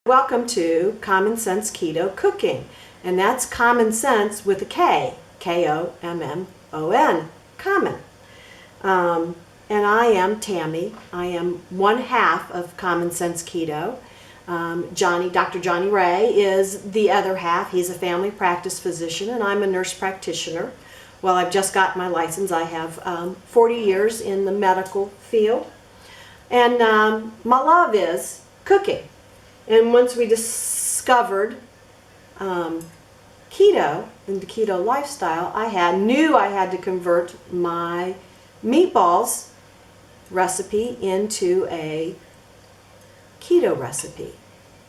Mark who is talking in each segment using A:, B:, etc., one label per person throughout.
A: Welcome to Common Sense Keto Cooking, and that's common sense with a K, K-O-M-M-O-N, common. And I am Tammy. I am one half of Common Sense Keto. Dr. Johnny Ray is the other half. He's a family practice physician, and I'm a nurse practitioner. Well, I've just got my license. I have 40 years in the medical field, and my love is cooking. And once we discovered keto and the keto lifestyle, I knew I had to convert my meatballs recipe into a keto recipe.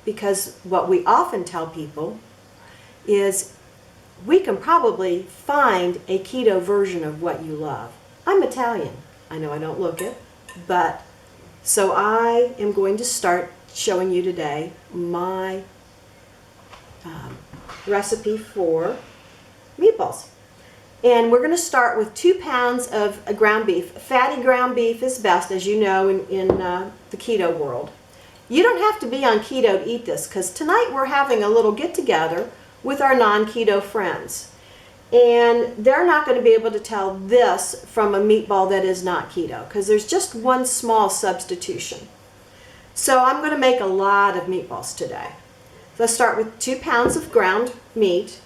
A: Because what we often tell people is we can probably find a keto version of what you love. I'm Italian. I know I don't look it, but so I am going to start showing you today my recipe for meatballs. And we're going to start with 2 pounds of ground beef. Fatty ground beef is best, as you know, in the keto world. You don't have to be on keto to eat this, because tonight we're having a little get-together with our non-keto friends. And they're not going to be able to tell this from a meatball that is not keto, because there's just one small substitution. So I'm going to make a lot of meatballs today. So I start with 2 pounds of ground meat,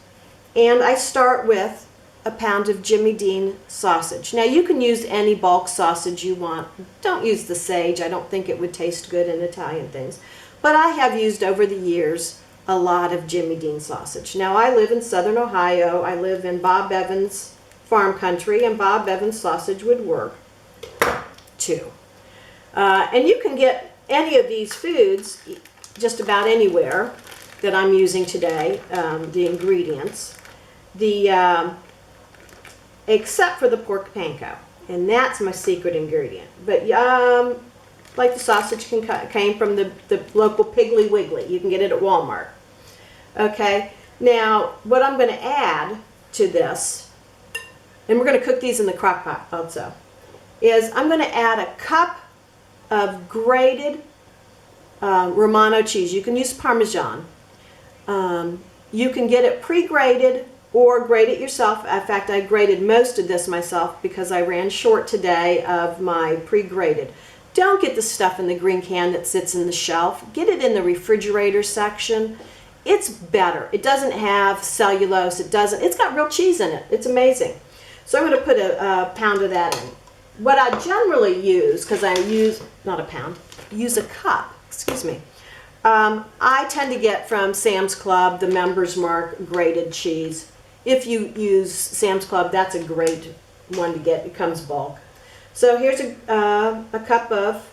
A: and I start with a pound of Jimmy Dean sausage. Now you can use any bulk sausage you want. Don't use the sage. I don't think it would taste good in Italian things. But I have used over the years a lot of Jimmy Dean sausage. Now I live in southern Ohio. I live in Bob Evans farm country, and Bob Evans sausage would work too. And you can get any of these foods just about anywhere that I'm using today, the ingredients, except for the pork panko, and that's my secret ingredient. But like the sausage came from the local Piggly Wiggly. You can get it at Walmart. Okay, now what I'm going to add to this, and we're going to cook these in the crock pot also, is I'm going to add a cup of grated Romano cheese. You can use Parmesan. You can get it pre-grated or grate it yourself. In fact, I grated most of this myself because I ran short today of my pre-grated. Don't get the stuff in the green can that sits in the shelf. Get it in the refrigerator section. It's better. It doesn't have cellulose. It's got real cheese in it. It's amazing. So I'm going to put a pound of that in. What I generally use, because I use, not a pound, use a cup, excuse me. I tend to get from Sam's Club the Members Mark grated cheese. If you use Sam's Club, that's a great one to get. It comes bulk. So here's a cup of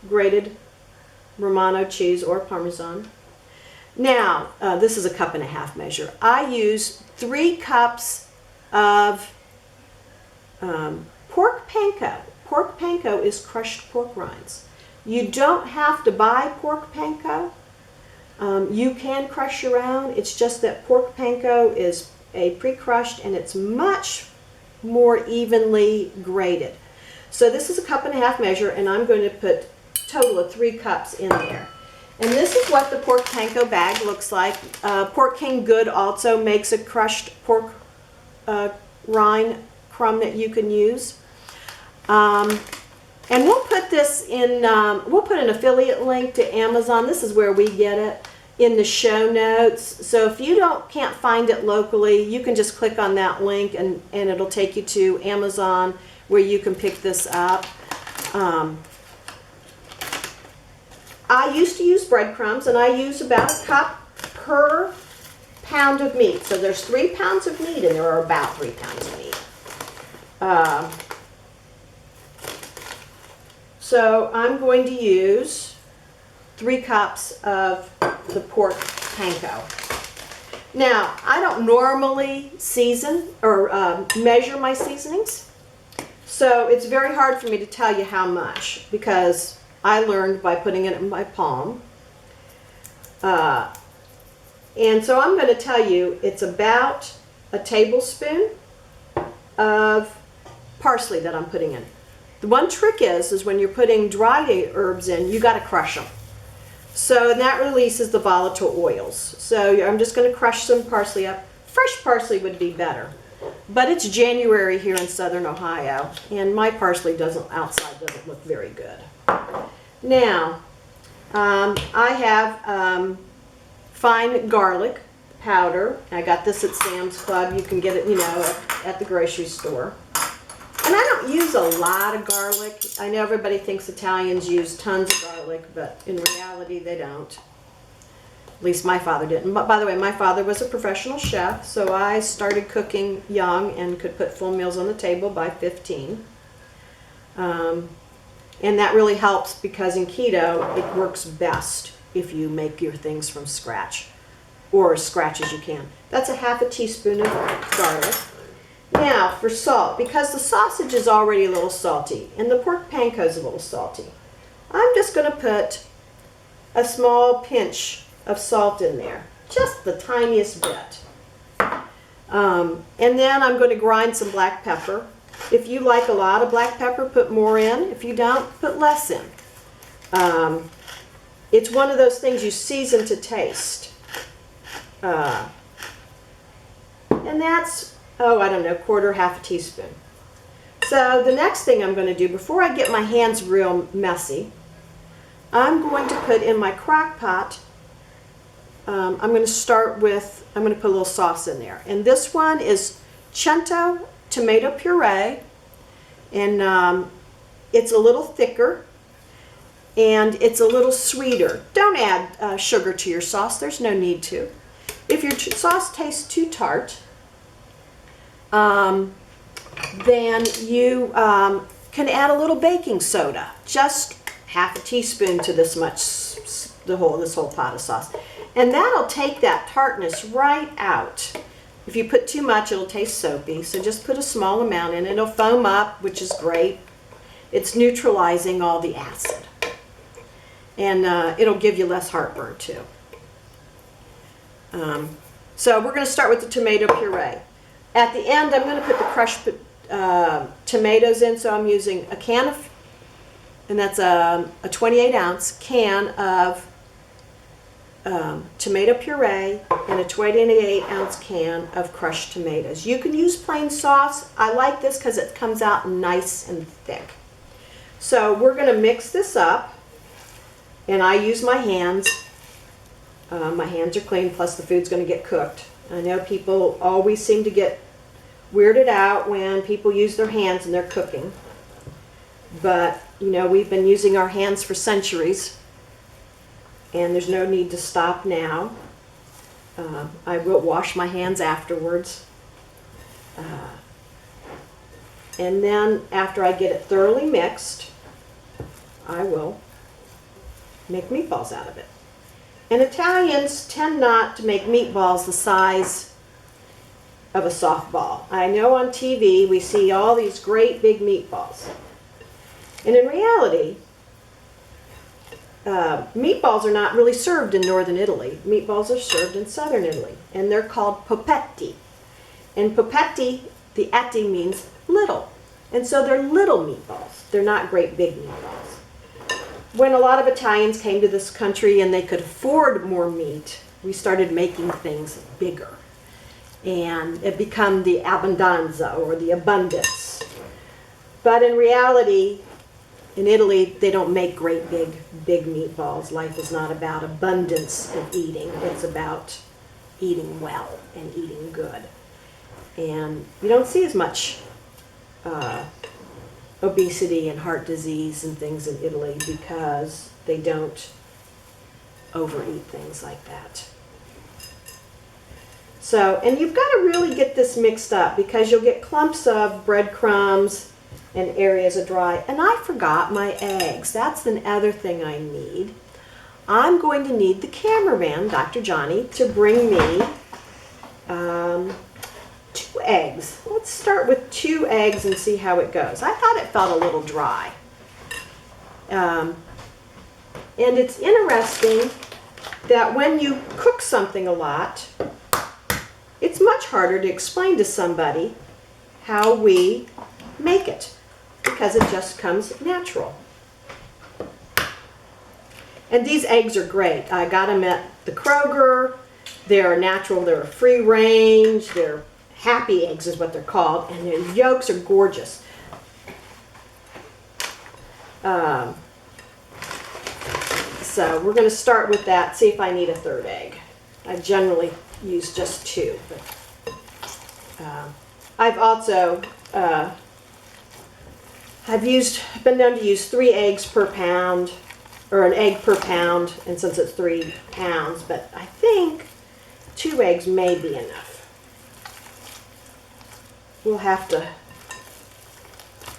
A: grated Romano cheese or Parmesan. Now, this is a 1.5 cup measure. I use 3 cups of pork panko. Pork panko is crushed pork rinds. You don't have to buy pork panko. You can crush your own. It's just that pork panko is a pre-crushed, and it's much more evenly grated. So this is a 1.5 cup measure, and I'm going to put a total of 3 cups in there. And this is what the pork panko bag looks like. Pork King Good also makes a crushed pork rind crumb that you can use. And we'll put this in, we'll put an affiliate link to Amazon. This is where we get it, in the show notes. So if you can't find it locally, you can just click on that link, and it'll take you to Amazon where you can pick this up. I used to use breadcrumbs, and I use about a cup per pound of meat. So there's 3 pounds of meat, and there are about 3 pounds of meat. So I'm going to use 3 cups of the pork panko. Now, I don't normally season or measure my seasonings, so it's very hard for me to tell you how much, because I learned by putting it in my palm. And so I'm going to tell you it's about a tablespoon of parsley that I'm putting in. The one trick is when you're putting dried herbs in, you got to crush them. So that releases the volatile oils. So I'm just going to crush some parsley up. Fresh parsley would be better. But it's January here in southern Ohio, and my parsley outside doesn't look very good. Now, I have fine garlic powder. I got this at Sam's Club. You can get it, at the grocery store. And I don't use a lot of garlic. I know everybody thinks Italians use tons of garlic, but in reality they don't. At least my father didn't. But by the way, my father was a professional chef, so I started cooking young and could put full meals on the table by 15. And that really helps because in keto, it works best if you make your things from scratch, or as scratch as you can. That's a half a teaspoon of garlic. Now for salt, because the sausage is already a little salty and the pork panko is a little salty, I'm just going to put a small pinch of salt in there, just the tiniest bit. And then I'm going to grind some black pepper. If you like a lot of black pepper, put more in. If you don't, put less in. It's one of those things you season to taste. And that's, I don't know, half a teaspoon. So the next thing I'm going to do, before I get my hands real messy, I'm going to put in my crock pot, I'm going to put a little sauce in there. And this one is Cento Tomato Puree. And it's a little thicker. And it's a little sweeter. Don't add sugar to your sauce. There's no need to. If your sauce tastes too tart, then you can add a little baking soda. Just half a teaspoon to this whole pot of sauce. And that'll take that tartness right out. If you put too much, it'll taste soapy. So just put a small amount in. It'll foam up, which is great. It's neutralizing all the acid. And it'll give you less heartburn too. So we're going to start with the tomato puree. At the end, I'm going to put the crushed tomatoes in. So I'm using a can of, and that's a 28-ounce can of tomato puree and a 28-ounce can of crushed tomatoes. You can use plain sauce. I like this because it comes out nice and thick. So we're going to mix this up, and I use my hands. My hands are clean, plus the food's going to get cooked. I know people always seem to get weirded out when people use their hands and they're cooking. But, we've been using our hands for centuries, and there's no need to stop now. I will wash my hands afterwards. And then after I get it thoroughly mixed, I will make meatballs out of it. And Italians tend not to make meatballs the size of a softball. I know on TV we see all these great big meatballs. And in reality, meatballs are not really served in northern Italy. Meatballs are served in southern Italy, and they're called popetti. And popetti, the atti means little. And so they're little meatballs. They're not great big meatballs. When a lot of Italians came to this country and they could afford more meat, we started making things bigger. And it became the abbondanza, or the abundance. But in reality, in Italy, they don't make great big meatballs. Life is not about abundance of eating. It's about eating well and eating good. And you don't see as much obesity and heart disease and things in Italy because they don't overeat things like that. So, and you've got to really get this mixed up because you'll get clumps of breadcrumbs and areas of dry. And I forgot my eggs. That's another thing I need. I'm going to need the cameraman, Dr. Johnny, to bring me 2 eggs. Let's start with 2 eggs and see how it goes. I thought it felt a little dry. And it's interesting that when you cook something a lot, it's much harder to explain to somebody how we make it because it just comes natural. And these eggs are great. I got them at the Kroger. They're natural, they're free range, they're happy eggs is what they're called, and their yolks are gorgeous. So we're going to start with that, see if I need a third egg. I generally use just 2. But, I've also been known to use 3 eggs per pound, or an egg per pound, and since it's 3 pounds, but I think 2 eggs may be enough. We'll have to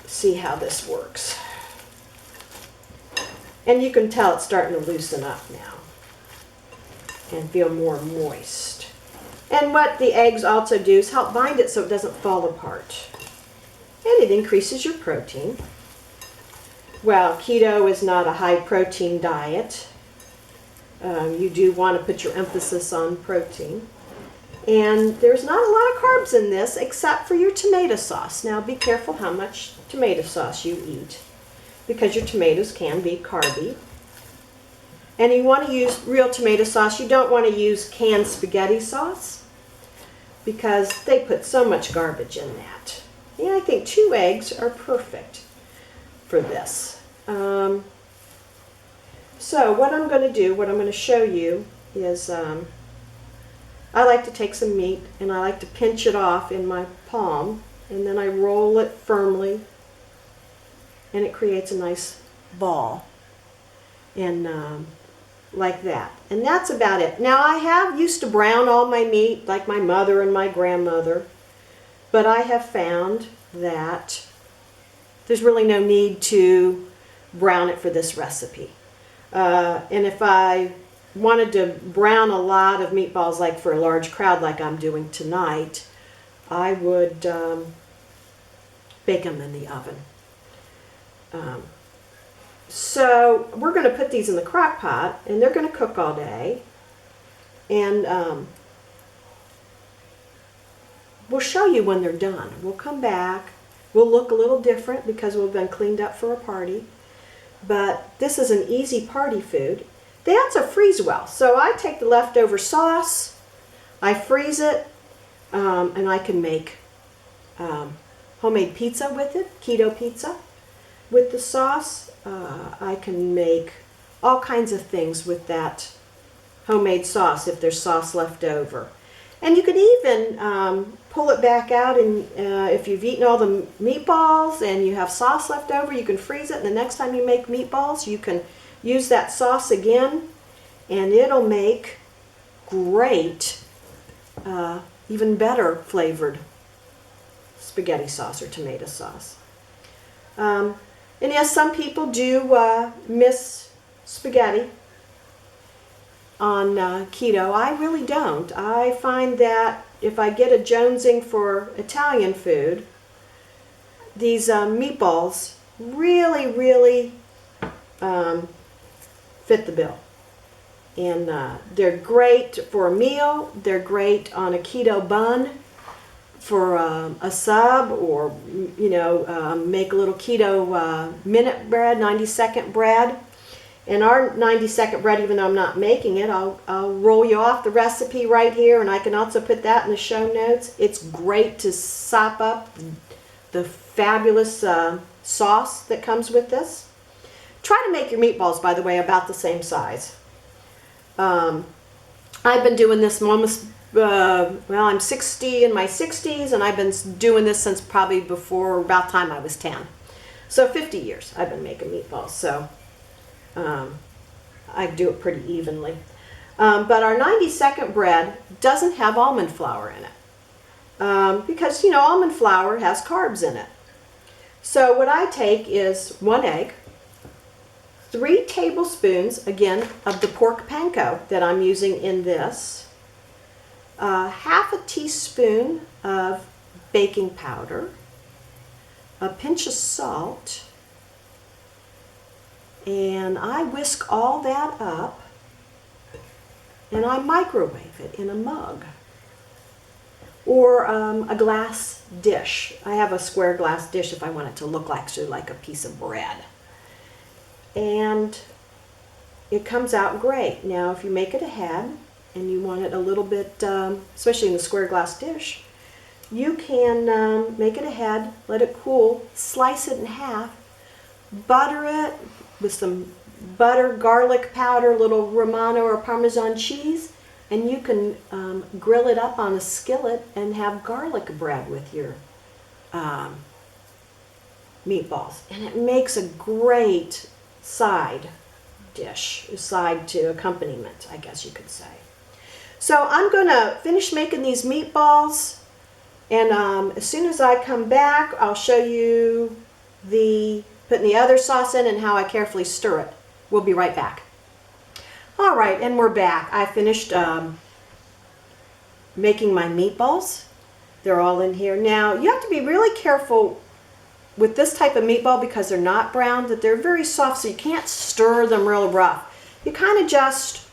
A: see how this works. And you can tell it's starting to loosen up now and feel more moist. And what the eggs also do is help bind it so it doesn't fall apart. And it increases your protein. Well, keto is not a high protein diet. You do want to put your emphasis on protein. And there's not a lot of carbs in this except for your tomato sauce. Now be careful how much tomato sauce you eat, because your tomatoes can be carby. And you want to use real tomato sauce. You don't want to use canned spaghetti sauce because they put so much garbage in that. And I think 2 eggs are perfect for this. So what I'm going to do, what I'm going to show you is I like to take some meat and I like to pinch it off in my palm, and then I roll it firmly and it creates a nice ball, and like that. And that's about it. Now I have used to brown all my meat like my mother and my grandmother, but I have found that there's really no need to brown it for this recipe. And if I wanted to brown a lot of meatballs, like for a large crowd like I'm doing tonight, I would bake them in the oven. So we're going to put these in the crock pot, and they're going to cook all day. And we'll show you when they're done. We'll come back. We'll look a little different because we've been cleaned up for a party. But this is an easy party food. They also freeze well. So I take the leftover sauce, I freeze it, and I can make homemade pizza with it, keto pizza with the sauce. I can make all kinds of things with that homemade sauce if there's sauce left over. And you could even pull it back out, and if you've eaten all the meatballs and you have sauce left over, you can freeze it, and the next time you make meatballs, you can use that sauce again, and it'll make great, even better flavored spaghetti sauce or tomato sauce. And yes, some people do miss spaghetti on keto. I really don't. I find that if I get a jonesing for Italian food, these meatballs really fit the bill. And they're great for a meal. They're great on a keto bun for a sub, or make a little keto minute bread, 90-second bread. And our 90-second bread, even though I'm not making it, I'll roll you off the recipe right here, and I can also put that in the show notes. It's great to sop up the fabulous sauce that comes with this. Try to make your meatballs, by the way, about the same size. I've been doing this almost, I'm 60, in my 60s, and I've been doing this since probably before about time I was 10. So 50 years I've been making meatballs, so I do it pretty evenly. But our 90-second bread doesn't have almond flour in it, because, almond flour has carbs in it. So what I take is 1 egg, 3 tablespoons, again, of the pork panko that I'm using in this, half a teaspoon of baking powder, a pinch of salt, and I whisk all that up, and I microwave it in a mug or a glass dish. I have a square glass dish if I want it to look like a piece of bread. And it comes out great. Now, if you make it ahead and you want it a little bit, especially in the square glass dish, you can make it ahead, let it cool, slice it in half, butter it with some butter, garlic powder, little Romano or Parmesan cheese, and you can grill it up on a skillet and have garlic bread with your meatballs. And it makes a great side dish, side to accompaniment, I guess you could say. So I'm going to finish making these meatballs, and as soon as I come back, I'll show you putting the other sauce in and how I carefully stir it. We'll be right back. All right, and we're back. I finished making my meatballs. They're all in here. Now, you have to be really careful with this type of meatball because they're not brown, that they're very soft, so you can't stir them real rough. You kind of just,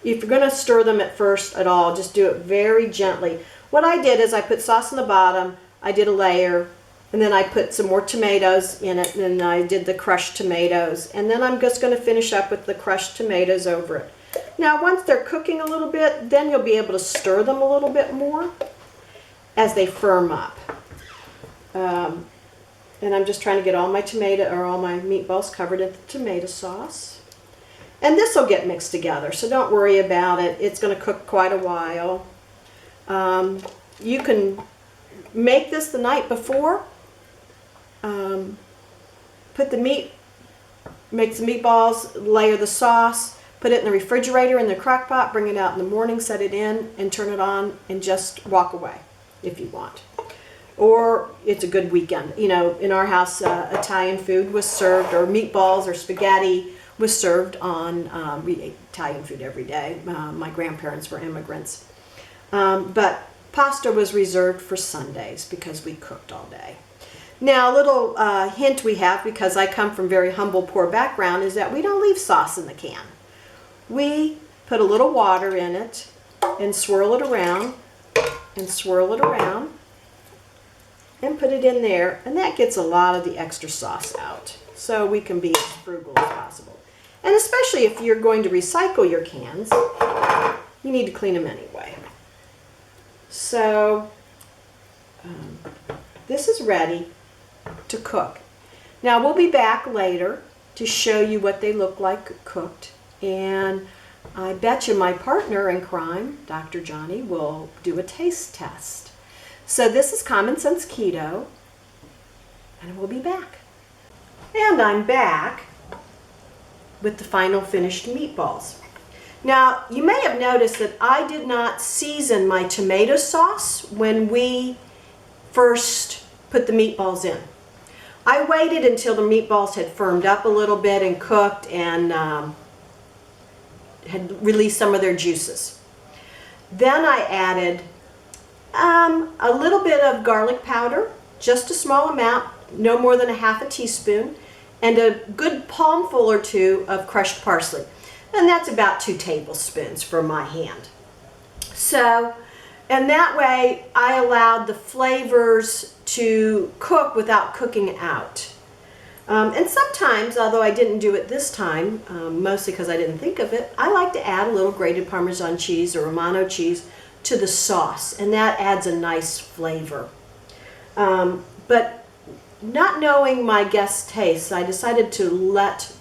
A: if you're going to stir them at first at all, just do it very gently. What I did is I put sauce on the bottom, I did a layer, and then I put some more tomatoes in it, and then I did the crushed tomatoes, and then I'm just going to finish up with the crushed tomatoes over it. Now, once they're cooking a little bit, then you'll be able to stir them a little bit more as they firm up. And I'm just trying to get all my meatballs covered in the tomato sauce. And this will get mixed together, so don't worry about it. It's going to cook quite a while. You can make this the night before. Make some meatballs, layer the sauce, put it in the refrigerator in the crock pot, bring it out in the morning, set it in, and turn it on, and just walk away if you want. Or it's a good weekend. You know, in our house, Italian food was served, or meatballs or spaghetti was served on, we ate Italian food every day. My grandparents were immigrants. But pasta was reserved for Sundays because we cooked all day. Now, a little hint we have, because I come from very humble, poor background, is that we don't leave sauce in the can. We put a little water in it and swirl it around and swirl it around and put it in there, and that gets a lot of the extra sauce out, so we can be as frugal as possible. And especially if you're going to recycle your cans, you need to clean them anyway. So this is ready to cook. Now, we'll be back later to show you what they look like cooked, and I bet you my partner in crime, Dr. Johnny, will do a taste test. So this is Common Sense Keto, and we'll be back. And I'm back with the final finished meatballs. Now, you may have noticed that I did not season my tomato sauce when we first put the meatballs in. I waited until the meatballs had firmed up a little bit and cooked and had released some of their juices. Then I added a little bit of garlic powder, just a small amount, no more than a half a teaspoon, and a good palmful or two of crushed parsley. And that's about 2 tablespoons for my hand. So, and that way I allowed the flavors to cook without cooking out. And sometimes, although I didn't do it this time, mostly because I didn't think of it, I like to add a little grated Parmesan cheese or Romano cheese to the sauce, and that adds a nice flavor. But not knowing my guests' tastes, I decided to let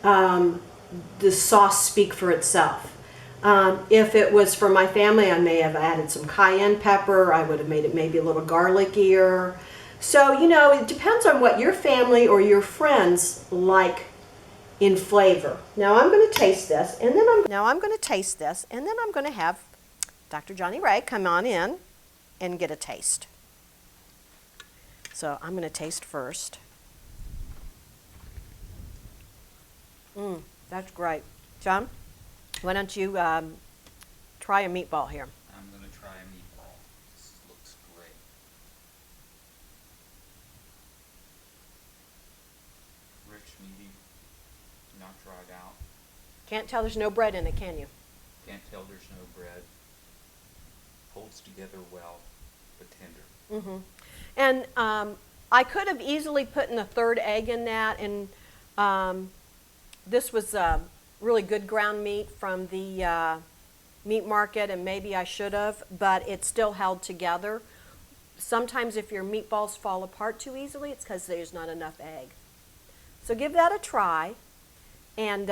A: the sauce speak for itself. If it was for my family, I may have added some cayenne pepper. I would have made it maybe a little garlickier. So, you know, it depends on what your family or your friends like in flavor. Now I'm going to taste this, and then I'm going to have Dr. Johnny Ray come on in and get a taste. So I'm going to taste first. That's great. John, why don't you try a meatball here?
B: I'm going to try a meatball. This looks great. Rich, meaty, not dried out.
A: Can't tell there's no bread in it, can you?
B: Can't tell there's no bread. Holds together well, but tender.
A: And I could have easily put in a third egg in that, and this was
C: really good ground meat from the meat market, and maybe I should have, but it still held together. Sometimes if your meatballs fall apart too easily, it's because there's not enough egg. So give that a try, and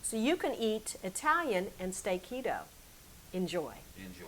C: so you can eat Italian and stay keto. Enjoy.
B: Enjoy.